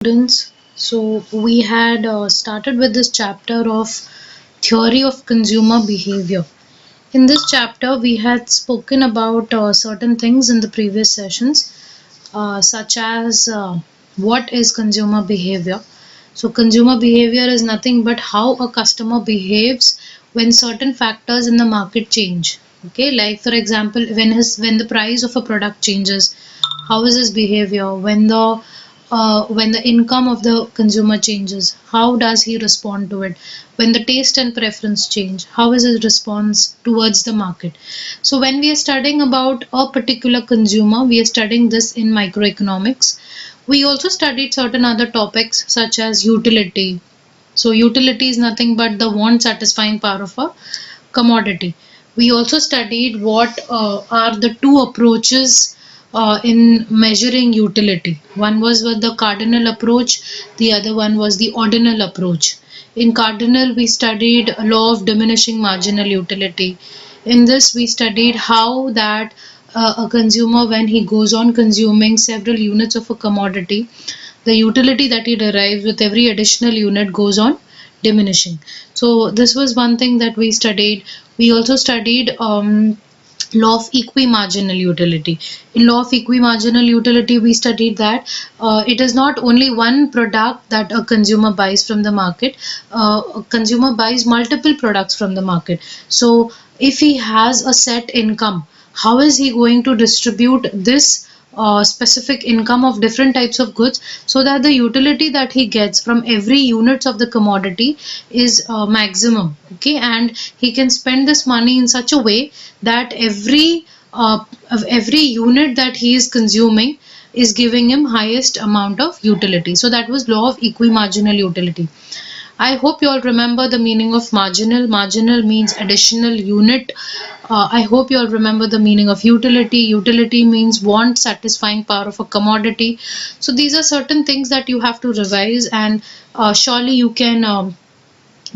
Students. So we had started with this chapter of theory of consumer behavior. In this chapter, we had spoken about certain things in the previous sessions, such as what is consumer behavior. So consumer behavior is nothing but how a customer behaves when certain factors in the market change. Okay, like for example, when the price of a product changes, how is his behavior? When the income of the consumer changes, how does he respond to it? When the taste and preference change, how is his response towards the market? So when we are studying about a particular consumer, we are studying this in microeconomics. We also studied certain other topics such as utility. So utility is nothing but the want satisfying power of a commodity. We also studied what are the two approaches in measuring utility. One was with the cardinal approach, the other one was the ordinal approach. In cardinal, we studied law of diminishing marginal utility. In this, we studied how that a consumer, when he goes on consuming several units of a commodity, the utility that he derives with every additional unit goes on diminishing. So this was one thing that we studied. We also studied law of equimarginal utility. In law of equimarginal utility, we studied that it is not only one product that a consumer buys from the market. A consumer buys multiple products from the market. So if he has a set income, how is he going to distribute this specific income of different types of goods, so that the utility that he gets from every units of the commodity is maximum. Okay, and he can spend this money in such a way that every unit that he is consuming is giving him highest amount of utility. So that was law of equimarginal utility. I hope you all remember the meaning of marginal. Marginal means additional unit. I hope you all remember the meaning of utility. Utility means want satisfying power of a commodity. So these are certain things that you have to revise, and surely you can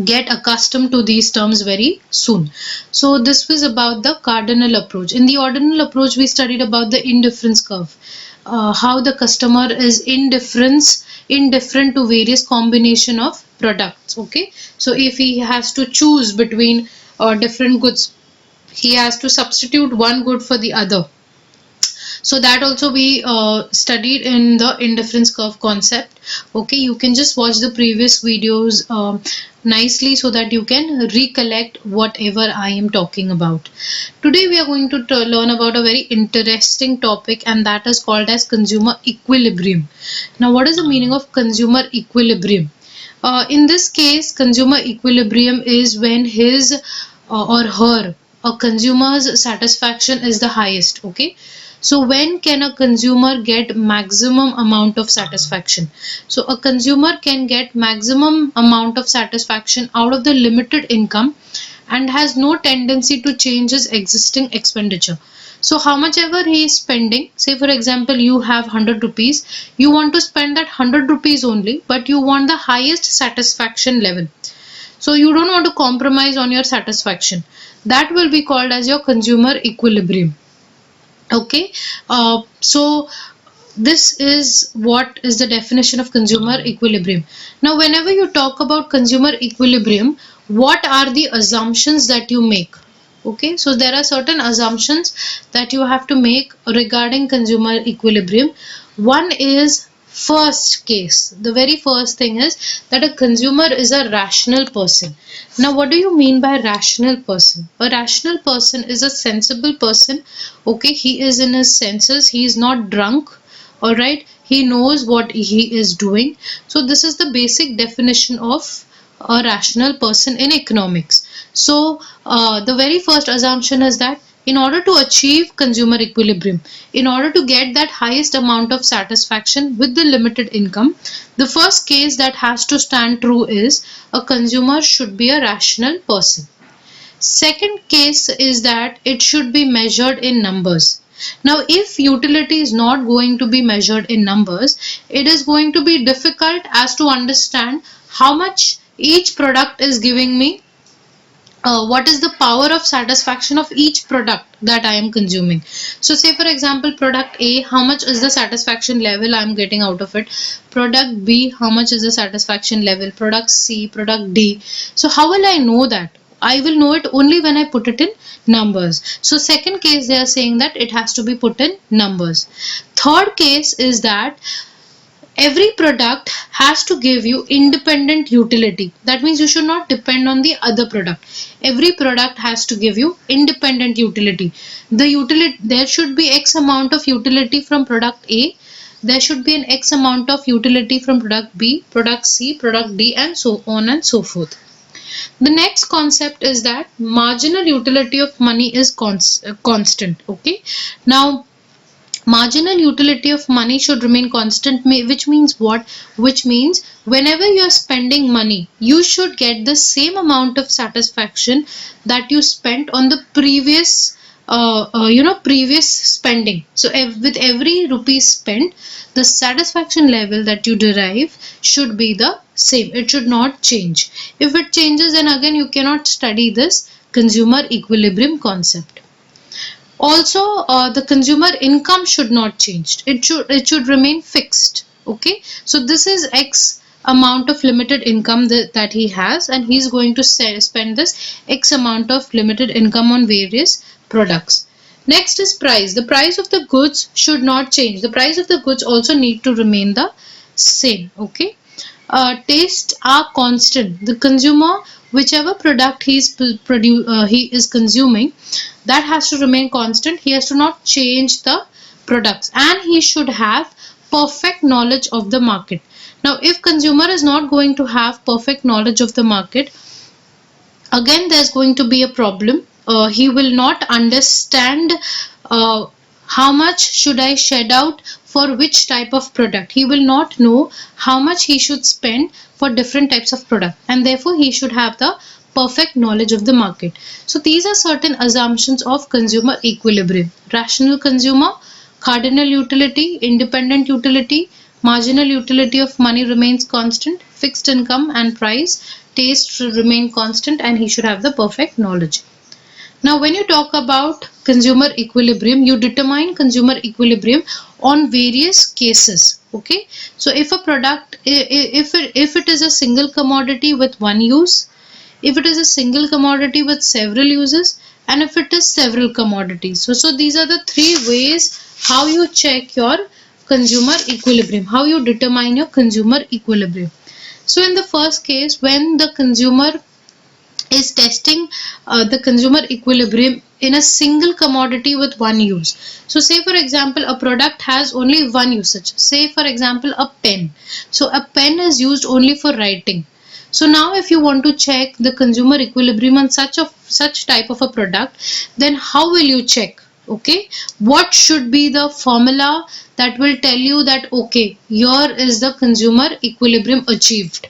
get accustomed to these terms very soon. So this was about the cardinal approach. In the ordinal approach, we studied about the indifference curve, how the customer is indifferent to various combination of products. Okay, so if he has to choose between different goods, he has to substitute one good for the other. So that also we studied in the indifference curve concept. Okay, you can just watch the previous videos nicely, so that you can recollect whatever I am talking about. Today we are going to learn about a very interesting topic, and that is called as consumer equilibrium. Now, what is the meaning of consumer equilibrium? In this case, consumer equilibrium is when his or her, a consumer's satisfaction is the highest. Okay, so when can a consumer get maximum amount of satisfaction? So a consumer can get maximum amount of satisfaction out of the limited income and has no tendency to change his existing expenditure. So how much ever he is spending, say for example you have 100 rupees, you want to spend that 100 rupees only, but you want the highest satisfaction level. So you don't want to compromise on your satisfaction. That will be called as your consumer equilibrium. Okay, so this is what is the definition of consumer equilibrium. Now, whenever you talk about consumer equilibrium, what are the assumptions that you make? Okay, so there are certain assumptions that you have to make regarding consumer equilibrium. One is, first case, the very first thing is that a consumer is a rational person. Now, what do you mean by rational person? A rational person is a sensible person. Okay, he is in his senses, he is not drunk. All right, he knows what he is doing. So this is the basic definition of a rational person in economics. So the very first assumption is that in order to achieve consumer equilibrium, in order to get that highest amount of satisfaction with the limited income, the first case that has to stand true is a consumer should be a rational person. Second case is that it should be measured in numbers. Now, if utility is not going to be measured in numbers, it is going to be difficult as to understand how much each product is giving me what is the power of satisfaction of each product that I am consuming. So say for example, product A, how much is the satisfaction level I am getting out of it? Product B, how much is the satisfaction level? Product C, product D. So how will I know that? I will know it only when I put it in numbers. So second case, they are saying that it has to be put in numbers. Third case is that every product has to give you independent utility. That means you should not depend on the other product. Every product has to give you independent utility. The utility, there should be X amount of utility from product A, there should be an X amount of utility from product B, product C, product D, and so on and so forth. The next concept is that marginal utility of money is constant. Okay, now marginal utility of money should remain constant, which means what? Which means whenever you are spending money, you should get the same amount of satisfaction that you spent on the previous previous spending. So with every rupee spent, the satisfaction level that you derive should be the same. It should not change. If it changes, then again you cannot study this consumer equilibrium concept. Also, the consumer income should not change. It should remain fixed. Okay, so this is X amount of limited income that he has, and he's going to spend this X amount of limited income on various products. Next is price. The price of the goods should not change. The price of the goods also need to remain the same. Okay, tastes are constant. The consumer, whichever product he is consuming, that has to remain constant. He has to not change the products, and he should have perfect knowledge of the market. Now, if consumer is not going to have perfect knowledge of the market, again there's going to be a problem. He will not understand uh, how much should I shed out for which type of product. He will not know how much he should spend for different types of product, and therefore he should have the perfect knowledge of the market. So these are certain assumptions of consumer equilibrium: rational consumer, cardinal utility, independent utility, marginal utility of money remains constant, fixed income and price, taste should remain constant, and he should have the perfect knowledge. Now, when you talk about consumer equilibrium, you determine consumer equilibrium on various cases. Okay, so if a product, if it is a single commodity with one use, if it is a single commodity with several uses, and if it is several commodities. So these are the three ways how you check your consumer equilibrium, how you determine your consumer equilibrium. So in the first case, when the consumer is testing the consumer equilibrium in a single commodity with one use. So say for example, a product has only one usage. Say for example, a pen. So a pen is used only for writing. So now if you want to check the consumer equilibrium on such type of a product, then how will you check? Okay, what should be the formula that will tell you that okay, here is the consumer equilibrium achieved?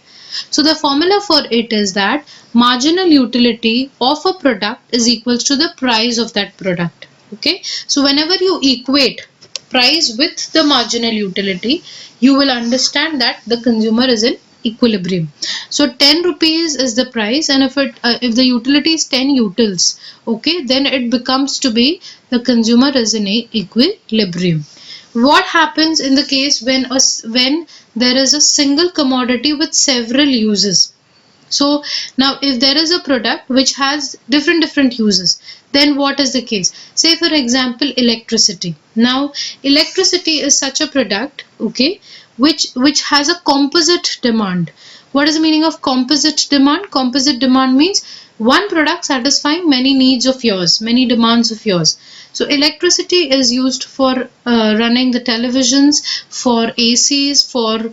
So the formula for it is that marginal utility of a product is equals to the price of that product. Okay, so whenever you equate price with the marginal utility, you will understand that the consumer is in equilibrium. So 10 rupees is the price, and if the utility is 10 utils, okay, then it becomes to be the consumer is in a equilibrium. What happens in the case when there is a single commodity with several uses? So now if there is a product which has different uses, then what is the case? Say for example, electricity. Now electricity is such a product, okay, which has a composite demand. What is the meaning of composite demand? Composite demand means one product satisfying many needs of yours, many demands of yours. So electricity is used for running the televisions, for ACs, for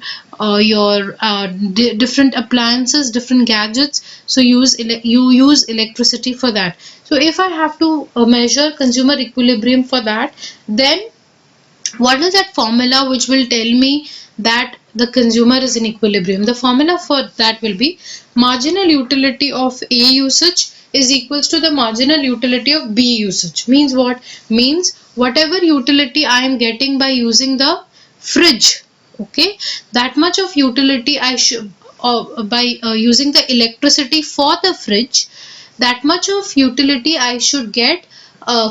your different appliances, different gadgets. So you use electricity for that. So if I have to measure consumer equilibrium for that, then what is that formula which will tell me that the consumer is in equilibrium? The formula for that will be marginal utility of A usage is equals to the marginal utility of B usage. Means what? Means whatever utility I am getting by using the fridge, okay, that much of utility I should by using the electricity for the fridge, that much of utility I should get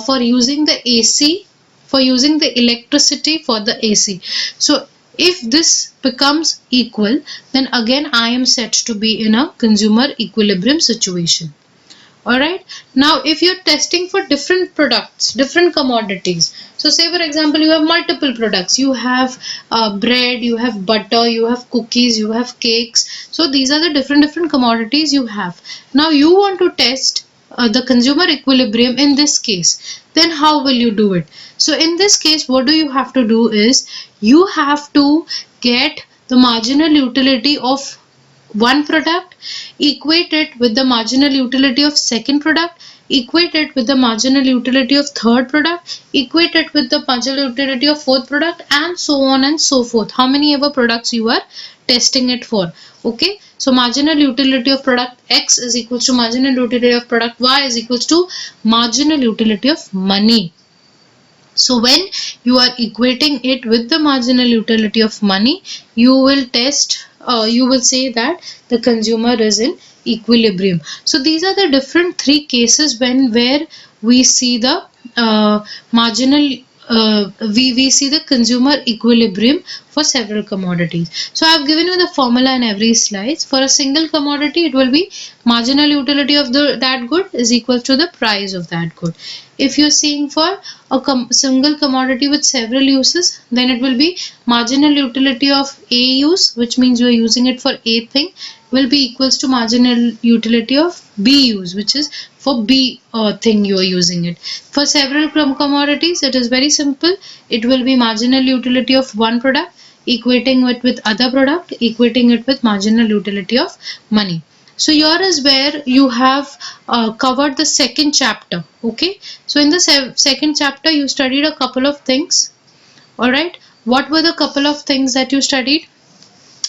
for using the AC, for using the electricity for the AC. So if this becomes equal, then again I am set to be in a consumer equilibrium situation. Alright, now if you're testing for different products, different commodities, so say for example you have multiple products, you have bread, you have butter, you have cookies, you have cakes, so these are the different commodities you have. Now you want to test the consumer equilibrium in this case, then how will you do it? So in this case, what do you have to do is, you have to get the marginal utility of one product, equate it with the marginal utility of second product, equate it with the marginal utility of third product, equate it with the marginal utility of fourth product, and so on and so forth. How many ever products you are testing it for. Okay, so marginal utility of product X is equals to marginal utility of product Y is equals to marginal utility of money. So when you are equating it with the marginal utility of money, you will you will say that the consumer is in equilibrium. So these are the different three cases where we see the marginal we see the consumer equilibrium for several commodities. So I have given you the formula in every slide. For a single commodity, it will be marginal utility of that good is equal to the price of that good. If you're seeing for a single commodity with several uses, then it will be marginal utility of A use, which means you are using it for A thing, will be equals to marginal utility of B use, which is for B thing you are using it. For several commodities, it is very simple. It will be marginal utility of one product, equating it with other product, equating it with marginal utility of money. So here is where you have covered the second chapter. Okay, so in the second chapter you studied a couple of things. All right, what were the couple of things that you studied?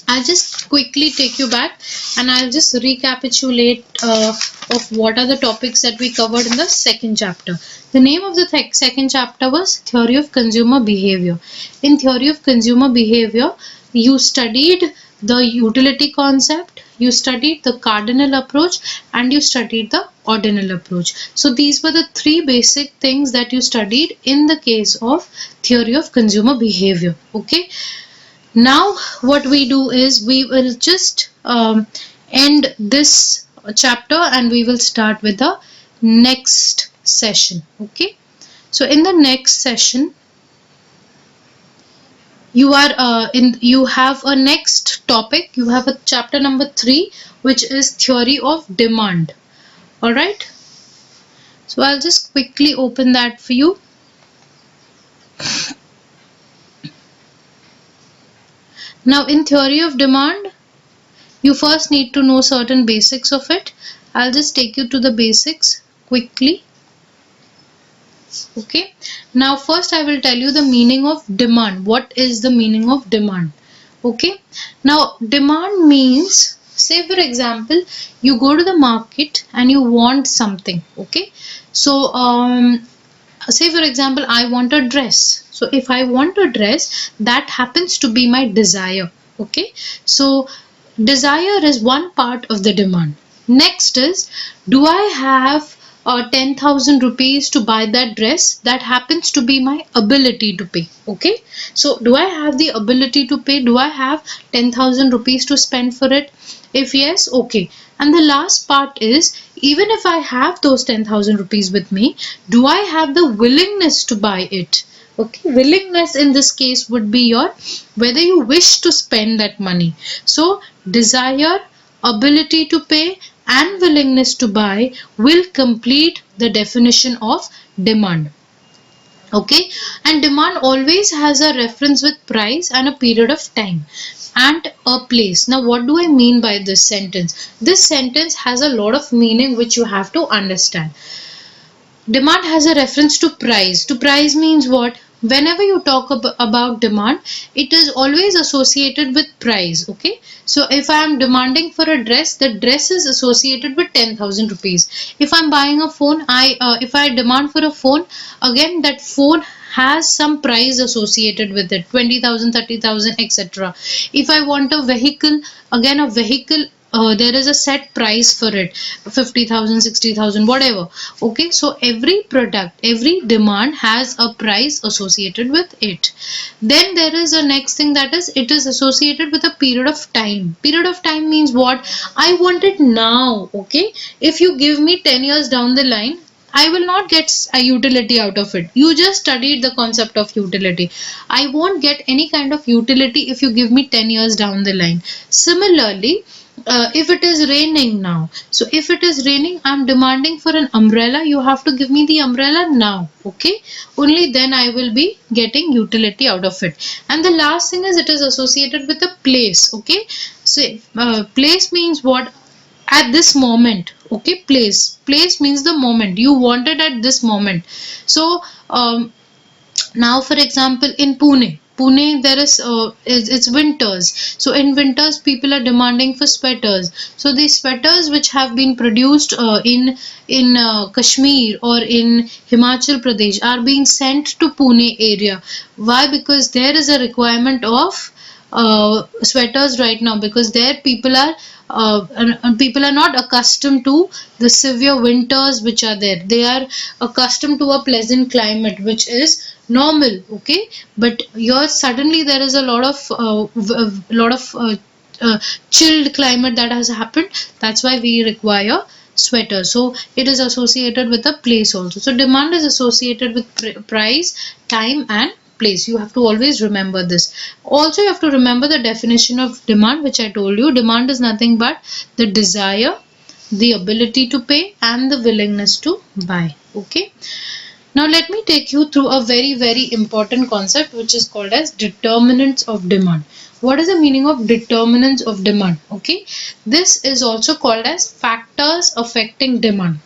I'll just quickly take you back and I'll just recapitulate of what are the topics that we covered in the second chapter. The name of the second chapter was Theory of Consumer Behavior. In Theory of Consumer Behavior, you studied the utility concept, you studied the cardinal approach, and you studied the ordinal approach. So these were the three basic things that you studied in the case of Theory of Consumer Behavior. Okay. Now what we do is we will just end this chapter and we will start with the next session. Okay, so in the next session you have a next topic. You have a chapter number 3, which is Theory of Demand. All right, so I'll just quickly open that for you. Now in Theory of Demand, you first need to know certain basics of it. I'll just take you to the basics quickly. Okay, now first I will tell you the meaning of demand. What is the meaning of demand? Okay, now demand means, say for example, you go to the market and you want something. Okay, so say for example, I want a dress. So if I want a dress, that happens to be my desire. Okay, so desire is one part of the demand. Next is, do I have 10,000 rupees to buy that dress? That happens to be my ability to pay. Okay, so do I have the ability to pay? Do I have 10,000 rupees to spend for it? If yes, okay. And the last part is, even if I have those 10,000 rupees with me, do I have the willingness to buy it? Okay, willingness in this case would be your whether you wish to spend that money. So desire, ability to pay, and willingness to buy will complete the definition of demand. Okay, and demand always has a reference with price and a period of time and a place. Now what do I mean by this sentence? This sentence has a lot of meaning which you have to understand. Demand has a reference to price. To price means what? Whenever you talk about demand, it is always associated with price. Okay, so if I am demanding for a dress, the dress is associated with 10,000 rupees. If I'm buying a phone, if I demand for a phone, again that phone has some price associated with it, 20,000, 30,000, etc. If I want a vehicle, again a vehicle there is a set price for it, 50,000, 60,000, whatever. Okay, so every product, every demand has a price associated with it. Then there is a next thing, that is it is associated with a period of time. Period of time means what? I want it now. Okay, if you give me 10 years down the line, I will not get a utility out of it. You just studied the concept of utility. I won't get any kind of utility if you give me 10 years down the line. Similarly, if it is raining now, so if it is raining, I'm demanding for an umbrella. You have to give me the umbrella now. Okay, only then I will be getting utility out of it. And the last thing is, it is associated with a place. Okay, so place means what? At this moment. Okay, place means the moment you want it at this moment. So now for example, in Pune there is it's winters. So in winters people are demanding for sweaters. So these sweaters which have been produced in Kashmir or in Himachal Pradesh are being sent to Pune area. Why? Because there is a requirement of sweaters right now, because there people are not accustomed to the severe winters which are there. They are accustomed to a pleasant climate which is normal. Okay, but here suddenly there is a lot of chilled climate that has happened. That's why we require sweater. So it is associated with a place also. So demand is associated with price, time and place. You have to always remember this. Also you have to remember the definition of demand, which I told you. Demand is nothing but the desire, the ability to pay and the willingness to buy. Okay, now let me take you through a very important concept which is called as determinants of demand. What is the meaning of determinants of demand? Okay, this is also called as factors affecting demand.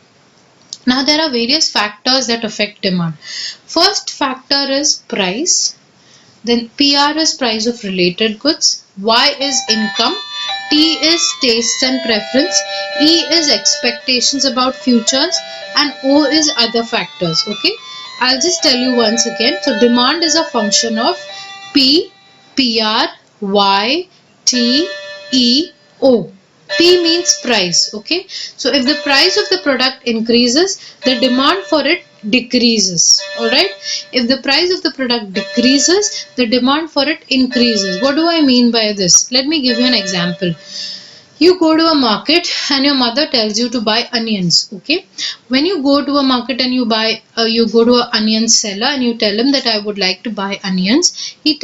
Now there are various factors that affect demand. First factor is price. Then PR is price of related goods. Y is income. T is taste and preference. E is expectations about futures. And O is other factors. Okay, I'll just tell you once again. So demand is a function of P, PR, Y, T, E, O. P means price. Okay, so if the price of the product increases, the demand for it decreases. All right, if the price of the product decreases, the demand for it increases. What do I mean by this? Let me give you an example. You go to a market and your mother tells you to buy onions. Okay, when you go to a market and you go to an onion seller and you tell him that I would like to buy onions. He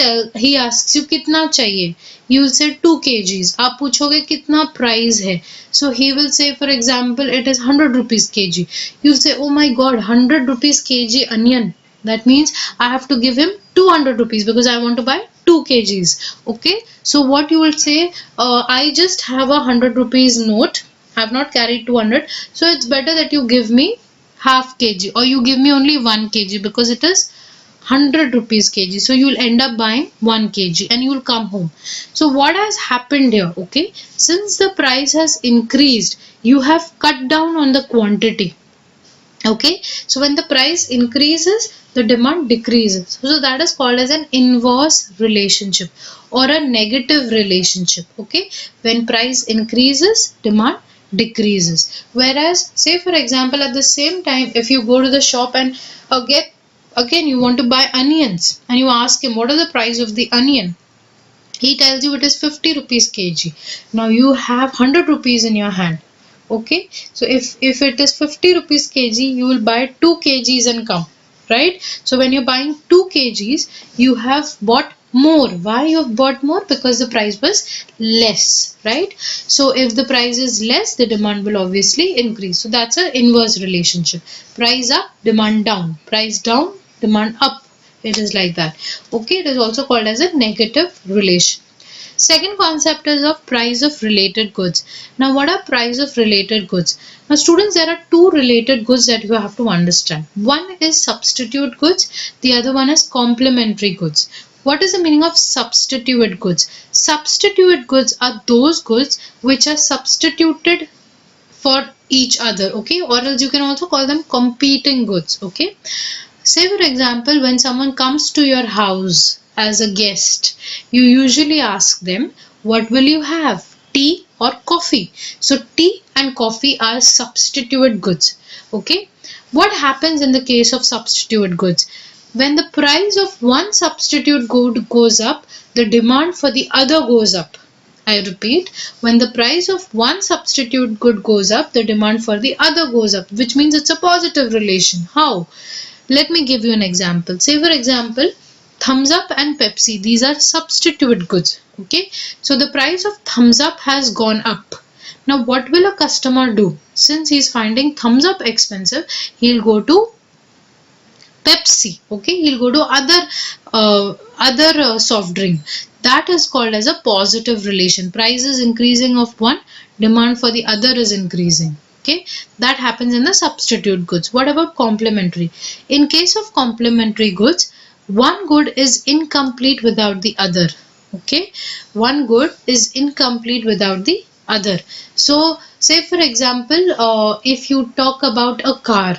asks you कितना चाहिए. You will say 2 kgs. आप पूछोगे कितना price है. So he will say, for example, it is 100 rupees kg. You say, oh my god, 100 rupees kg onion. That means I have to give him 200 rupees because I want to buy 2 kgs. Okay, so what you will say, I just have a 100 rupees note. I have not carried 200. So it's better that you give me half kg or you give me only 1 kg because it is 100 rupees kg. So you will end up buying 1 kg and you will come home. So what has happened here? Okay, since the price has increased, you have cut down on the quantity. Okay, so when the price increases, the demand decreases. So that is called as an inverse relationship or a negative relationship. Okay, when price increases, demand decreases. Whereas, say for example, at the same time, if you go to the shop and again you want to buy onions and you ask him what is the price of the onion, he tells you it is 50 rupees kg. Now you have 100 rupees in your hand. Okay, so if it is 50 rupees kg, you will buy 2 kgs and come, right? So when you're buying 2 kgs, you have bought more. Why you have bought more? Because the price was less, right? So if the price is less, the demand will obviously increase. So that's an inverse relationship. Price up, demand down. Price down, demand up. It is like that. Okay, it is also called as a negative relation. Second concept is of price of related goods. Now what are price of related goods? Now students, there are two related goods that you have to understand. One is substitute goods, the other one is complementary goods. What is the meaning of substitute goods? Substitute goods are those goods which are substituted for each other, okay, or else you can also call them competing goods. Okay, say for example, when someone comes to your house as a guest, you usually ask them, what will you have, tea or coffee. So tea and coffee are substitute goods. Okay. What happens in the case of substitute goods? When the price of one substitute good goes up, the demand for the other goes up. I repeat, when the price of one substitute good goes up, the demand for the other goes up, which means it's a positive relation. How? Let me give you an example. Say for example, Thumbs Up and Pepsi, these are substitute goods. Okay, so the price of Thumbs Up has gone up. Now what will a customer do? Since he's finding Thumbs Up expensive, he'll go to Pepsi. Okay, he'll go to other soft drink. That is called as a positive relation. Price is increasing of one, demand for the other is increasing. Okay, that happens in the substitute goods. What about complementary? In case of complementary goods, one good is incomplete without the other. Okay, one good is incomplete without the other. So say for example, if you talk about a car,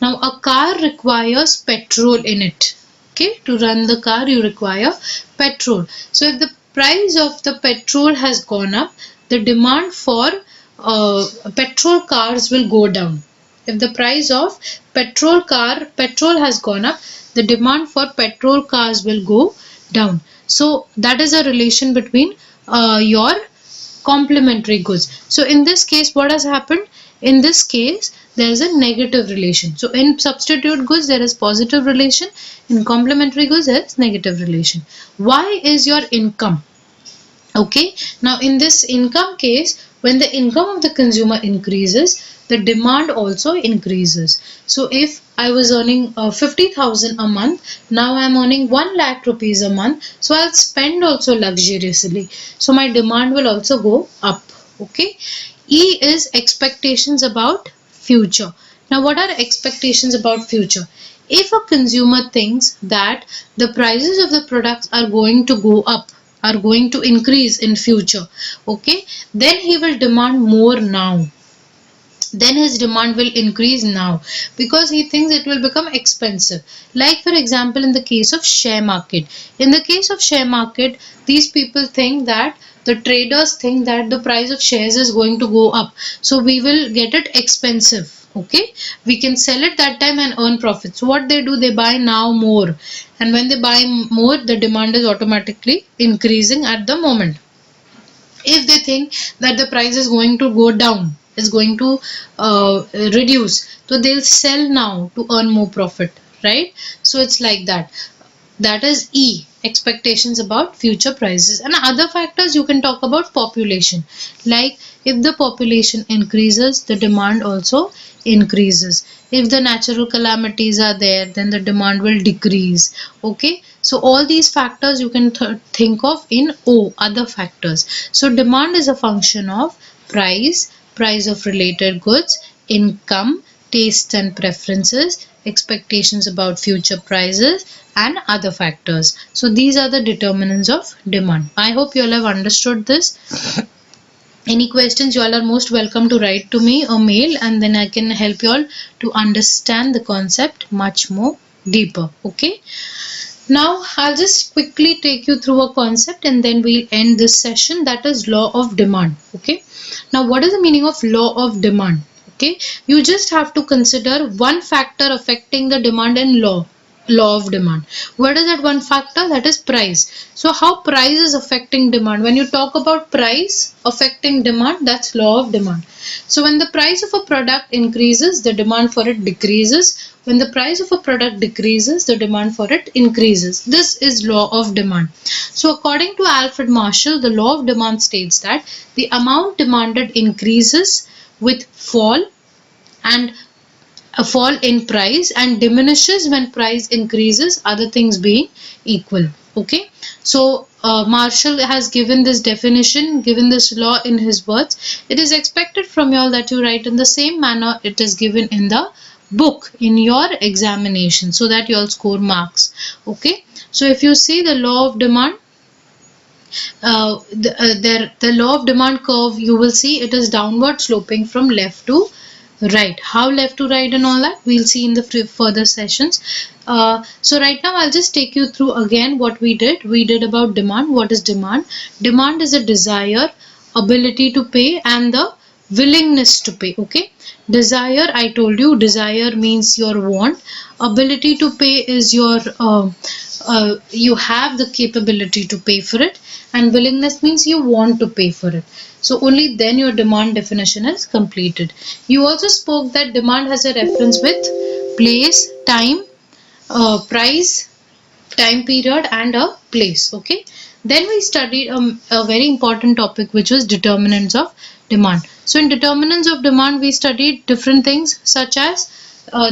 now a car requires petrol in it. Okay, to run the car you require petrol. So if the price of the petrol has gone up, the demand for petrol cars will go down. If the price of petrol has gone up, the demand for petrol cars will go down. So that is a relation between your complementary goods. So in this case, what has happened? In this case, there is a negative relation. So in substitute goods, there is positive relation. In complementary goods, there is negative relation. Why is your income? Okay, now in this income case, when the income of the consumer increases, the demand also increases. So if I was earning 50,000 a month, now I am earning 1 lakh rupees a month, so I'll spend also luxuriously. So my demand will also go up. Okay, E is expectations about future. Now what are expectations about future? If a consumer thinks that the prices of the products are going to go up, are going to increase in future, okay, then he will demand more now. Then his demand will increase now because he thinks it will become expensive. Like for example, in the case of share market. In the case of share market, these people think that the traders think that the price of shares is going to go up. So we will get it expensive. Okay, we can sell it that time and earn profits. So what they do, they buy now more, and when they buy more, the demand is automatically increasing at the moment. If they think that the price is going to go down, is going to reduce, so they'll sell now to earn more profit, right? So it's like that. That is E, expectations about future prices. And other factors, you can talk about population. Like if the population increases, the demand also increases. If the natural calamities are there, then the demand will decrease. Okay, so all these factors you can think of in O, other factors. So demand is a function of price of related goods, income, tastes and preferences, expectations about future prices, and other factors. So these are the determinants of demand. I hope you all have understood this. Any questions, you all are most welcome to write to me or mail, and then I can help you all to understand the concept much more deeper. Okay. Now I'll just quickly take you through a concept and then we'll end this session, that is law of demand. Okay. Now what is the meaning of law of demand? Okay. You just have to consider one factor affecting the demand in law of demand. What is that one factor? That is price. So how price is affecting demand? When you talk about price affecting demand, that's law of demand. So when the price of a product increases, the demand for it decreases. When the price of a product decreases, the demand for it increases. This is law of demand. So according to Alfred Marshall, the law of demand states that the amount demanded increases with a fall in price and diminishes when price increases, other things being equal. Okay, so Marshall has given this definition, given this law in his words. It is expected from you all that you write in the same manner it is given in the book in your examination, so that you all score marks. Okay, so if you see the law of demand, the law of demand curve, you will see it is downward sloping from left to right. How left to right and all that we'll see in the further sessions. So right now I'll just take you through again what we did about demand. What is demand? Demand is a desire ability to pay, and the willingness to pay. Okay, desire, I told you, desire means your want. Ability to pay is your you have the capability to pay for it, and willingness means you want to pay for it. So only then your demand definition is completed. You also spoke that demand has a reference with place, time, price, time period, and a place. Okay, then we studied a very important topic, which was determinants of demand. So in determinants of demand we studied different things, such as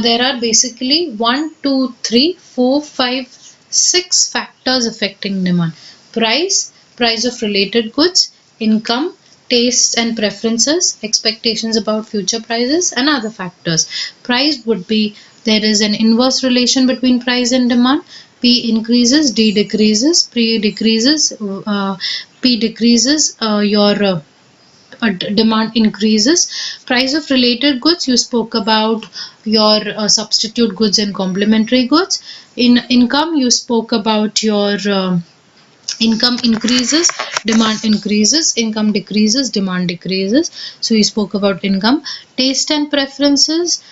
there are basically 1 2 3 4 5 6 factors affecting demand: price, price of related goods, income, tastes and preferences, expectations about future prices, and other factors. Price would be, there is an inverse relation between price and demand. P increases, D decreases, P decreases, P decreases, your demand increases. Price of related goods, you spoke about your substitute goods and complementary goods. In income, you spoke about your income increases, demand increases, income decreases, demand decreases. So we spoke about income. Taste and preferences,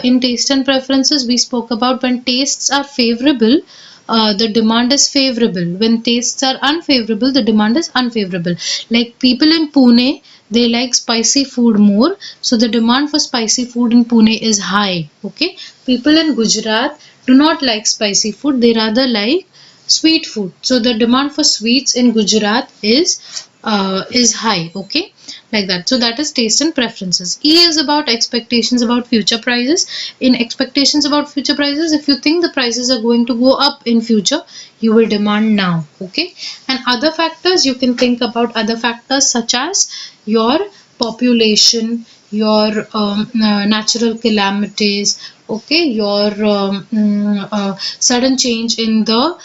in taste and preferences we spoke about when tastes are favorable, the demand is favorable. When tastes are unfavorable, the demand is unfavorable. Like people in Pune, they like spicy food more, so the demand for spicy food in Pune is high. Okay, people in Gujarat do not like spicy food, they rather like sweet food, so the demand for sweets in Gujarat is high. Okay, like that. So that is taste and preferences. E is about expectations about future prices. In expectations about future prices, if you think the prices are going to go up in future, you will demand now. Okay, and other factors, you can think about other factors such as your population, your natural calamities, okay, your sudden change in the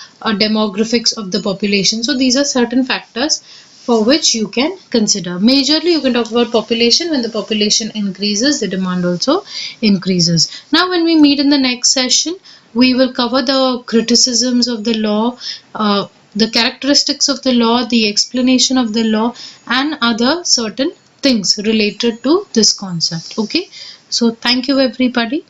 demographics of the population. So these are certain factors for which you can consider. Majorly you can talk about population. When the population increases, the demand also increases. Now when we meet in the next session, we will cover the criticisms of the law, the characteristics of the law, the explanation of the law, and other certain things related to this concept. Okay, so thank you everybody.